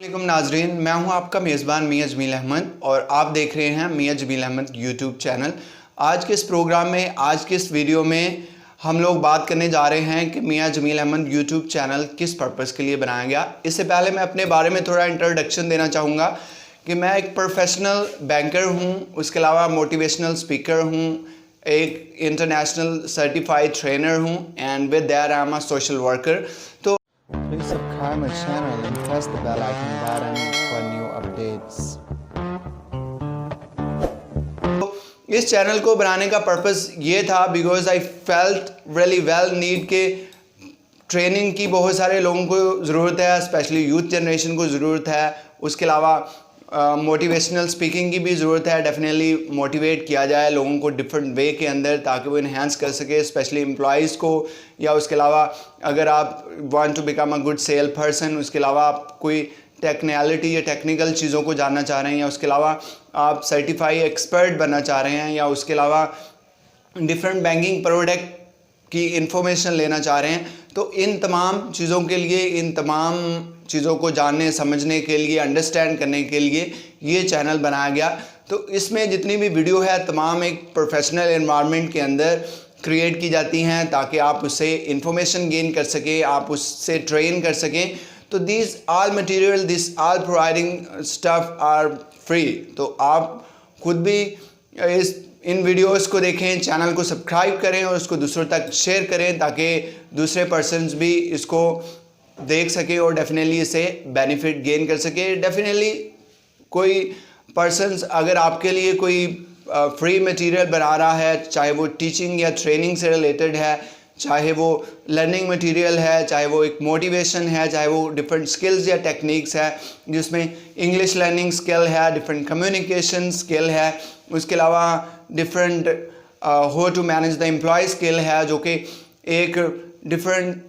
वालेकुम नाजरीन, मैं हूं आपका मेज़बान मियां जमील अहमद और आप देख रहे हैं मियां जमील अहमद यूट्यूब चैनल। आज के इस प्रोग्राम में, आज के इस वीडियो में हम लोग बात करने जा रहे हैं कि मियां जमील अहमद यूट्यूब चैनल किस पर्पज़ के लिए बनाया गया। इससे पहले मैं अपने बारे में थोड़ा इंट्रोडक्शन देना चाहूँगा कि मैं एक प्रोफेशनल बैंकर हूँ, उसके अलावा मोटिवेशनल स्पीकर हूँ, एक इंटरनेशनल सर्टिफाइड ट्रेनर हूँ and with that I am a social worker. तो please subscribe my channel and press the bell icon button for new updates. तो इस चैनल को बनाने का पर्पस ये था because I felt really well need के ट्रेनिंग की बहुत सारे लोगों को ज़रूरत है, स्पेशली यूथ जनरेशन को ज़रूरत है। उसके अलावा मोटिवेशनल स्पीकिंग की भी ज़रूरत है। डेफिनेटली मोटिवेट किया जाए लोगों को डिफरेंट वे के अंदर ताकि वो इन्हेंस कर सके, स्पेशली एम्प्लॉयज़ को। या उसके अलावा अगर आप want to become a good sale person, उसके अलावा आप कोई टेक्निकलिटी या टेक्निकल चीज़ों को जानना चाह रहे हैं, या उसके अलावा आप सर्टिफाई एक्सपर्ट बनना चाह रहे हैं, या उसके अलावा डिफरेंट बैंकिंग प्रोडक्ट की इंफॉर्मेशन लेना चाह रहे हैं, तो इन तमाम चीज़ों के लिए, इन तमाम चीज़ों को जानने समझने के लिए, अंडरस्टैंड करने के लिए ये चैनल बनाया गया। तो इसमें जितनी भी वीडियो है तमाम एक प्रोफेशनल एनवायरनमेंट के अंदर क्रिएट की जाती हैं ताकि आप उससे इंफॉर्मेशन गेन कर सकें, आप उससे ट्रेन कर सकें। तो this all material, this all providing stuff are free. तो आप खुद भी इन वीडियोस को देखें, चैनल को सब्सक्राइब करें और उसको दूसरों तक शेयर करें ताकि दूसरे पर्सन्स भी इसको देख सके और डेफिनेटली इससे बेनिफिट गेन कर सके। डेफिनेटली कोई पर्सन्स अगर आपके लिए कोई फ्री मटेरियल बना रहा है, चाहे वो टीचिंग या ट्रेनिंग से रिलेटेड है, चाहे वो लर्निंग मटेरियल है, चाहे वो एक मोटिवेशन है, चाहे वो डिफरेंट स्किल्स या टेक्निक्स है जिसमें इंग्लिश लर्निंग स्किल है, डिफरेंट कम्युनिकेशन स्किल है, उसके अलावा different how to manage the employ skill है, जो कि एक डिफरेंट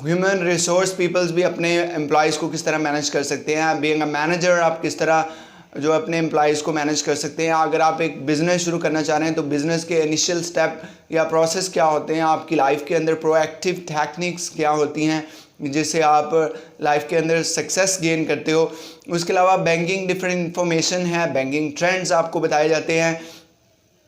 ह्यूमन रिसोर्स पीपल्स भी अपने एम्प्लॉयज़ को किस तरह मैनेज कर सकते हैं। बीइंग अ मैनेजर आप किस तरह जो अपने एम्प्लॉयज़ को मैनेज कर सकते हैं। अगर आप एक बिज़नेस शुरू करना चाह रहे हैं तो बिज़नेस के इनिशियल स्टेप या प्रोसेस क्या होते हैं, आपकी लाइफ के अंदर प्रोएक्टिव टेक्निक्स क्या होती हैं जिससे आप लाइफ के अंदर सक्सेस गेन करते हो। उसके अलावा बैंकिंग डिफरेंट इंफॉर्मेशन है, बैंकिंग ट्रेंड्स आपको बताए जाते हैं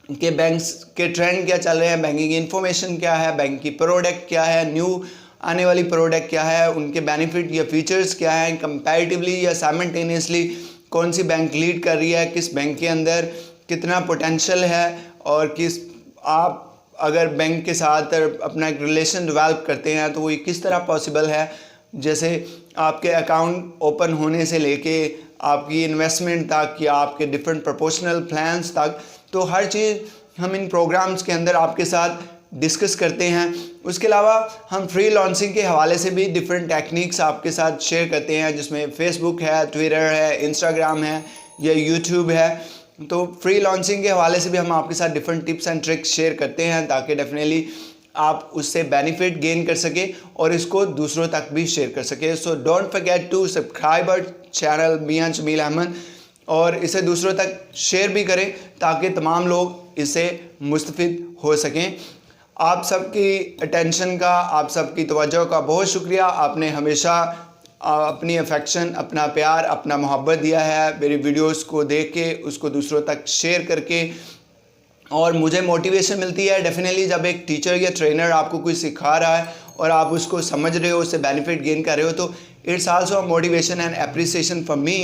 कि बैंक्स के ट्रेंड क्या चल रहे हैं, बैंकिंग इन्फॉर्मेशन क्या है, बैंक की प्रोडक्ट क्या है, न्यू आने वाली प्रोडक्ट क्या है, उनके बेनिफिट या फीचर्स क्या हैं, कंपैरेटिवली या साइमल्टेनियसली कौन सी बैंक लीड कर रही है, किस बैंक के अंदर कितना पोटेंशियल है, और किस आप अगर बैंक के साथ अपना एक रिलेशन डेवलप करते हैं तो वो किस तरह पॉसिबल है। जैसे आपके अकाउंट ओपन होने से लेके आपकी इन्वेस्टमेंट तक या आपके डिफरेंट प्रोपोर्शनल प्लान्स तक, तो हर चीज़ हम इन प्रोग्राम्स के अंदर आपके साथ डिस्कस करते हैं। उसके अलावा हम फ्री लॉन्चिंग के हवाले से भी डिफरेंट टेक्निक्स आपके साथ शेयर करते हैं जिसमें फेसबुक है, ट्विटर है, इंस्टाग्राम है या यूट्यूब है। तो फ्री लॉन्चिंग के हवाले से भी हम आपके साथ different tips and tricks share करते हैं ताकि डेफिनेटली आप उससे बेनिफिट गेन कर सके और इसको दूसरों तक भी शेयर कर सके। So don't forget to subscribe our channel Miyan Jameel Ahmad और इसे दूसरों तक शेयर भी करें ताकि तमाम लोग इससे मुस्तफ़िद हो सकें। आप सबकी अटेंशन का, आप सबकी तवज्जो का बहुत शुक्रिया। आपने हमेशा अपनी अफेक्शन, अपना प्यार, अपना मोहब्बत दिया है मेरी वीडियोस को देख के, उसको दूसरों तक शेयर करके, और मुझे मोटिवेशन मिलती है डेफिनेटली जब एक टीचर या ट्रेनर आपको कुछ सिखा रहा है और आप उसको समझ रहे हो, उससे बेनिफिट गेन कर रहे हो, तो it's also motivation and appreciation for me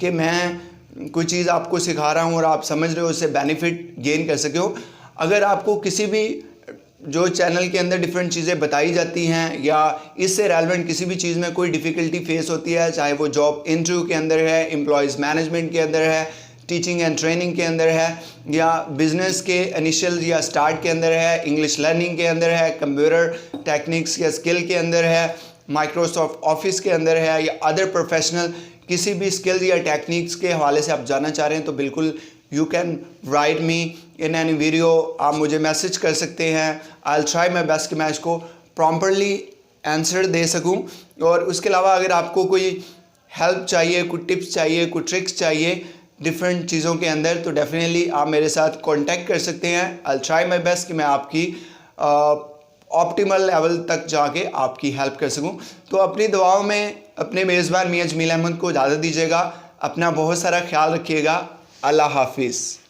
कि मैं कोई चीज़ आपको सिखा रहा हूँ और आप समझ रहे हो, उससे बेनिफिट गेन कर सके हो। अगर आपको किसी भी जो चैनल के अंदर डिफरेंट चीज़ें बताई जाती हैं या इससे रेलेवेंट किसी भी चीज़ में कोई डिफ़िकल्टी फेस होती है, चाहे वो जॉब इंटरव्यू के अंदर है, एम्प्लॉयज़ मैनेजमेंट के अंदर है, टीचिंग एंड ट्रेनिंग के अंदर है, या बिज़नेस के इनिशियल या स्टार्ट के अंदर है, इंग्लिश लर्निंग के अंदर है, कंप्यूटर टेक्निक्स या स्किल के अंदर है, माइक्रोसॉफ्ट ऑफिस के अंदर है, या अदर प्रोफेशनल किसी भी स्किल्स या टेक्निक्स के हवाले से आप जानना चाह रहे हैं, तो बिल्कुल you can write me in any video. आप मुझे मैसेज कर सकते हैं। I will try my best कि मैं इसको प्रॉपरली आंसर दे सकूं। और उसके अलावा अगर आपको कोई हेल्प चाहिए, कोई टिप्स चाहिए, कोई ट्रिक्स चाहिए डिफरेंट चीज़ों के अंदर, तो डेफिनेटली आप मेरे साथ कांटेक्ट कर सकते हैं। I will try my best कि मैं आपकी ऑप्टिमल लेवल तक जाके आपकी हेल्प कर सकूं। तो अपनी दुआओं में अपने मेज़बान मियां जमील अहमद को इजाज़त दीजिएगा। अपना बहुत सारा ख्याल रखिएगा। अल्लाह हाफिज़।